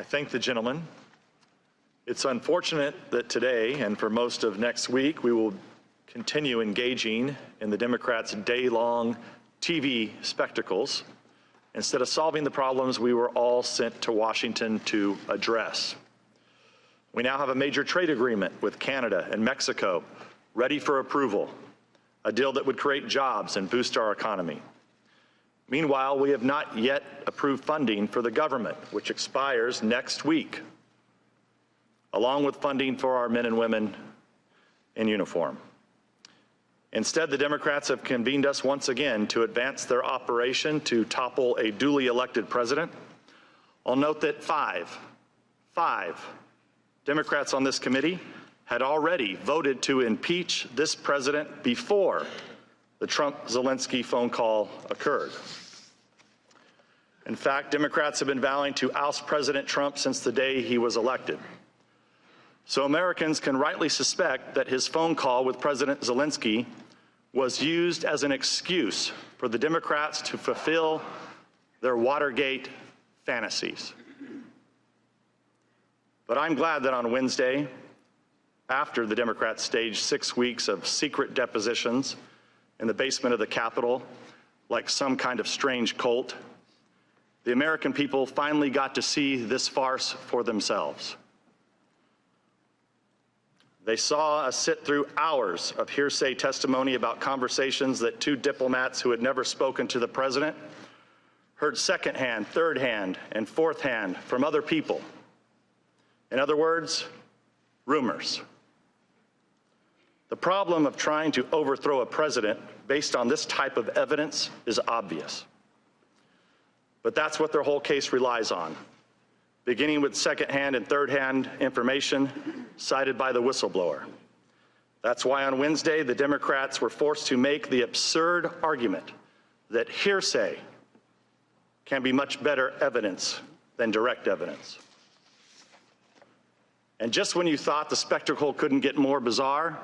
thank the gentleman. It's unfortunate that today and for most of next week we will continue engaging in the Democrats' day-long TV spectacles instead of solving the problems we were all sent to Washington to address. We now have a major trade agreement with Canada and Mexico ready for approval, a deal that would create jobs and boost our economy. Meanwhile, we have not yet approved funding for the government, which expires next week, along with funding for our men and women in uniform. Instead, the Democrats have convened us once again to advance their operation to topple a duly elected president. I'll note that five Democrats on this committee had already voted to impeach this president before the Trump-Zelensky phone call occurred. In fact, Democrats have been vowing to oust President Trump since the day he was elected. So Americans can rightly suspect that his phone call with President Zelensky was used as an excuse for the Democrats to fulfill their Watergate fantasies. But I'm glad that on Wednesday, after the Democrats staged 6 weeks of secret depositions in the basement of the Capitol, like some kind of strange cult, the American people finally got to see this farce for themselves. They saw us sit through hours of hearsay testimony about conversations that two diplomats who had never spoken to the president heard secondhand, third-hand, and fourth-hand from other people. In other words, rumors. The problem of trying to overthrow a president based on this type of evidence is obvious. But that's what their whole case relies on, beginning with second-hand and third-hand information cited by the whistleblower. That's why on Wednesday, the Democrats were forced to make the absurd argument that hearsay can be much better evidence than direct evidence. And just when you thought the spectacle couldn't get more bizarre,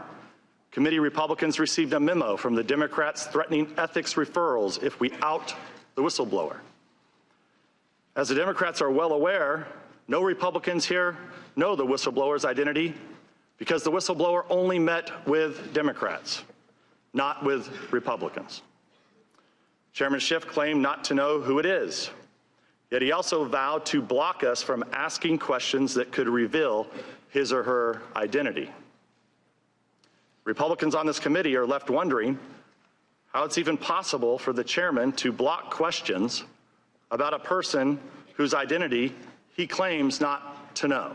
committee Republicans received a memo from the Democrats threatening ethics referrals if we out the whistleblower. As the Democrats are well aware, no Republicans here know the whistleblower's identity because the whistleblower only met with Democrats, not with Republicans. Chairman Schiff claimed not to know who it is, yet he also vowed to block us from asking questions that could reveal his or her identity. Republicans on this committee are left wondering how it's even possible for the chairman to block questions about a person whose identity he claims not to know.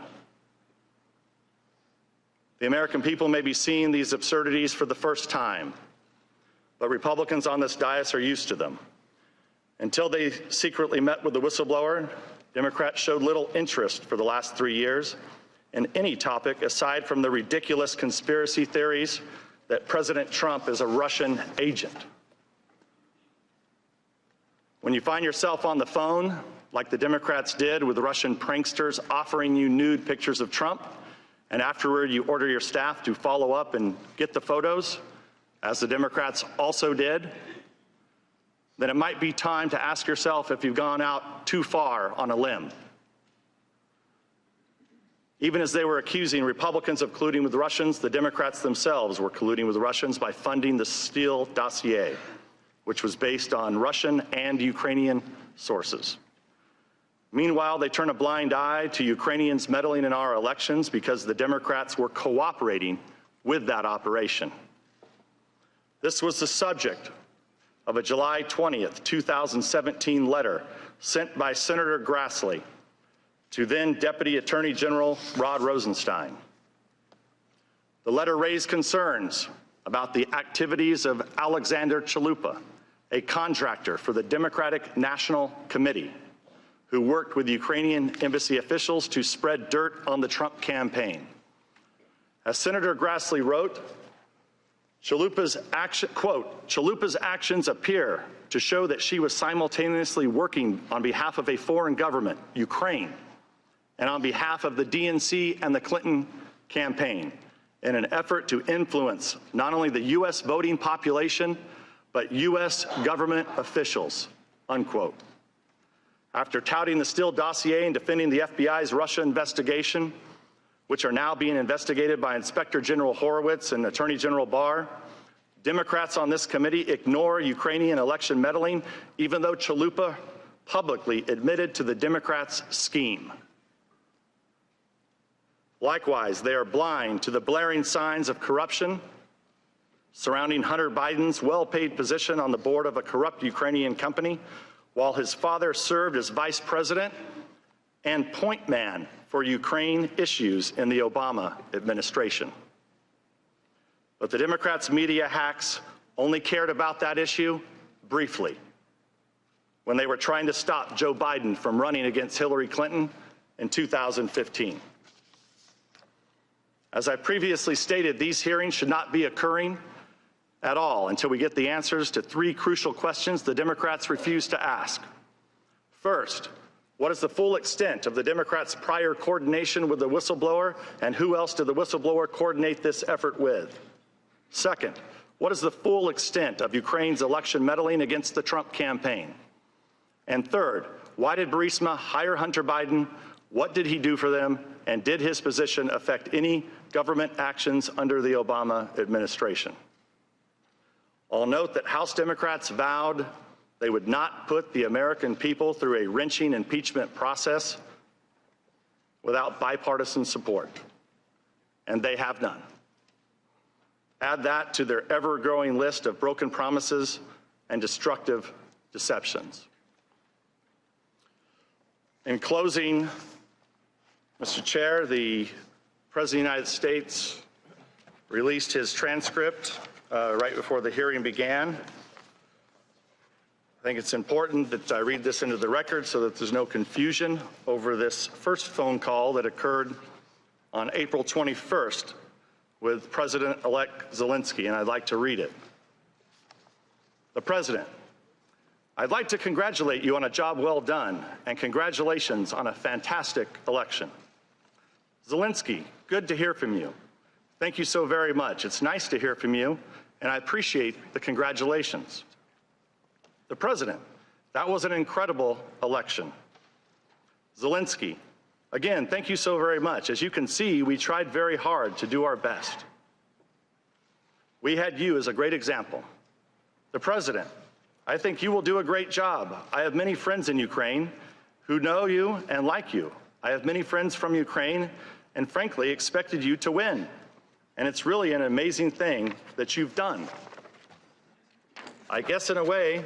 The American people may be seeing these absurdities for the first time, but Republicans on this dais are used to them. Until they secretly met with the whistleblower, Democrats showed little interest for the last 3 years in any topic aside from the ridiculous conspiracy theories that President Trump is a Russian agent. When you find yourself on the phone, like the Democrats did with Russian pranksters offering you nude pictures of Trump, and afterward you order your staff to follow up and get the photos, as the Democrats also did, then it might be time to ask yourself if you've gone out too far on a limb. Even as they were accusing Republicans of colluding with Russians, the Democrats themselves were colluding with Russians by funding the Steele dossier, which was based on Russian and Ukrainian sources. Meanwhile, they turn a blind eye to Ukrainians meddling in our elections because the Democrats were cooperating with that operation. This was the subject of a July 20th, 2017 letter sent by Senator Grassley to then Deputy Attorney General Rod Rosenstein. The letter raised concerns about the activities of Alexander Chalupa, a contractor for the Democratic National Committee, who worked with Ukrainian embassy officials to spread dirt on the Trump campaign. As Senator Grassley wrote, Chalupa's actions appear to show that she was simultaneously working on behalf of a foreign government, Ukraine, and on behalf of the DNC and the Clinton campaign in an effort to influence not only the U.S. voting population, but U.S. government officials, unquote. After touting the Steele dossier and defending the FBI's Russia investigation, which are now being investigated by Inspector General Horowitz and Attorney General Barr, Democrats on this committee ignore Ukrainian election meddling, even though Chalupa publicly admitted to the Democrats' scheme. Likewise, they are blind to the blaring signs of corruption surrounding Hunter Biden's well-paid position on the board of a corrupt Ukrainian company, while his father served as vice president and point man for Ukraine issues in the Obama administration. But the Democrats' media hacks only cared about that issue briefly, when they were trying to stop Joe Biden from running against Hillary Clinton in 2015. As I previously stated, these hearings should not be occurring at all until we get the answers to three crucial questions the Democrats refuse to ask. First, what is the full extent of the Democrats' prior coordination with the whistleblower, and who else did the whistleblower coordinate this effort with? Second, what is the full extent of Ukraine's election meddling against the Trump campaign? And third, why did Burisma hire Hunter Biden? What did he do for them? And did his position affect any government actions under the Obama administration? I'll note that House Democrats vowed they would not put the American people through a wrenching impeachment process without bipartisan support, and they have none. Add that to their ever-growing list of broken promises and destructive deceptions. In closing, Mr. Chair, the President of the United States released his transcript right before the hearing began. I think it's important that I read this into the record so that there's no confusion over this first phone call that occurred on April 21st with President-elect Zelensky, and I'd like to read it. The President: I'd like to congratulate you on a job well done, and congratulations on a fantastic election. Zelensky, good to hear from you. Thank you so very much. It's nice to hear from you, and I appreciate the congratulations. The President: that was an incredible election. Zelensky: again, thank you so very much. As you can see, we tried very hard to do our best. We had you as a great example. The President: I think you will do a great job. I have many friends in Ukraine who know you and like you. I have many friends from Ukraine and frankly expected you to win. And it's really an amazing thing that you've done. I guess in a way,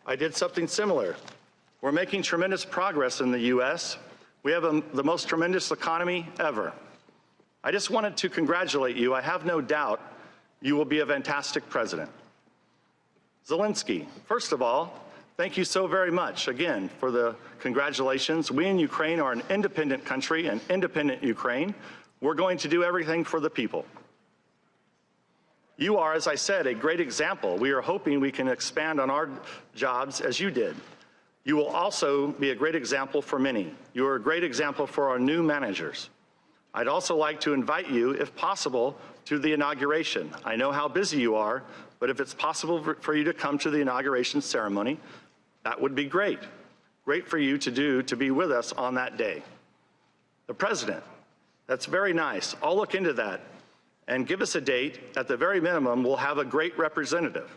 I did something similar. We're making tremendous progress in the U.S. We have the most tremendous economy ever. I just wanted to congratulate you. I have no doubt you will be a fantastic president. Zelensky, first of all, thank you so very much, again, for the congratulations. We in Ukraine are an independent country, an independent Ukraine. We're going to do everything for the people. You are, as I said, a great example. We are hoping we can expand on our jobs as you did. You will also be a great example for many. You are a great example for our new managers. I'd also like to invite you, if possible, to the inauguration. I know how busy you are, but if it's possible for you to come to the inauguration ceremony, that would be great. Great for you to be with us on that day. The President: that's very nice. I'll look into that and give us a date. At the very minimum, we'll have a great representative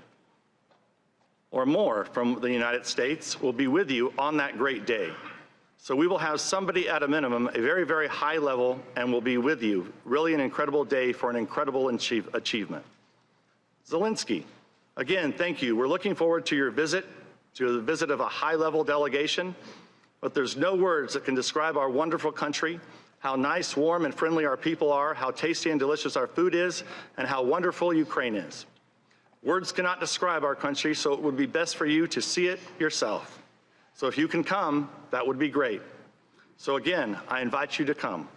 or more from the United States will be with you on that great day. So we will have somebody at a minimum, a very, very high level, and will be with you. Really an incredible day for an incredible achievement. Zelensky, again, thank you. We're looking forward to your visit, to the visit of a high-level delegation, but there's no words that can describe our wonderful country, how nice, warm, and friendly our people are, how tasty and delicious our food is, and how wonderful Ukraine is. Words cannot describe our country, so it would be best for you to see it yourself. So if you can come, that would be great. So again, I invite you to come.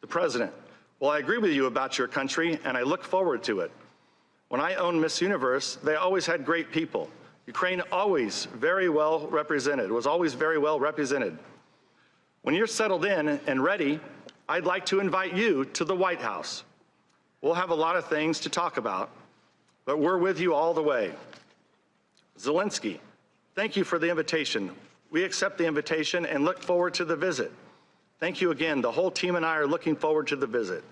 The President: well, I agree with you about your country, and I look forward to it. When I owned Miss Universe, they always had great people. Ukraine always very well represented, was always very well represented. When you're settled in and ready, I'd like to invite you to the White House. We'll have a lot of things to talk about, but we're with you all the way. Zelensky, thank you for the invitation. We accept the invitation and look forward to the visit. Thank you again. The whole team and I are looking forward to the visit.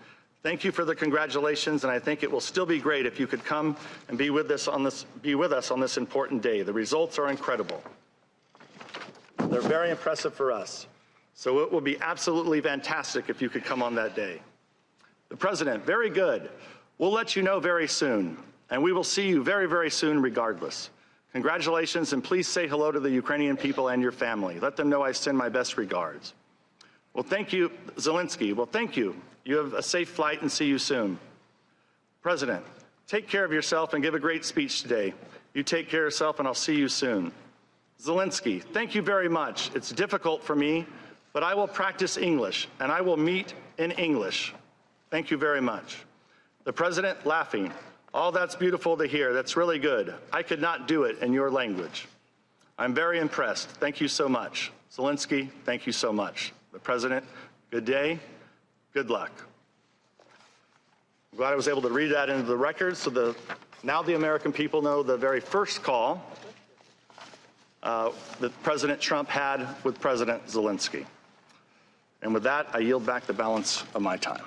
Thank you for the congratulations, and I think it will still be great if you could come and be with us on this important day. The results are incredible. They're very impressive for us. So it will be absolutely fantastic if you could come on that day. The President, very good. We'll let you know very soon, and we will see you very, very soon regardless. Congratulations, and please say hello to the Ukrainian people and your family. Let them know I send my best regards. Well, thank you, Zelensky. Well, thank you. You have a safe flight and see you soon. President, take care of yourself and give a great speech today. You take care of yourself and I'll see you soon. Zelensky, thank you very much. It's difficult for me, but I will practice English and I will meet in English. Thank you very much. The President laughing. Oh, that's beautiful to hear. That's really good. I could not do it in your language. I'm very impressed. Thank you so much. Zelensky, thank you so much. The President, good day. Good luck. I'm glad I was able to read that into the record so now the American people know the very first call that President Trump had with President Zelensky. And with that, I yield back the balance of my time.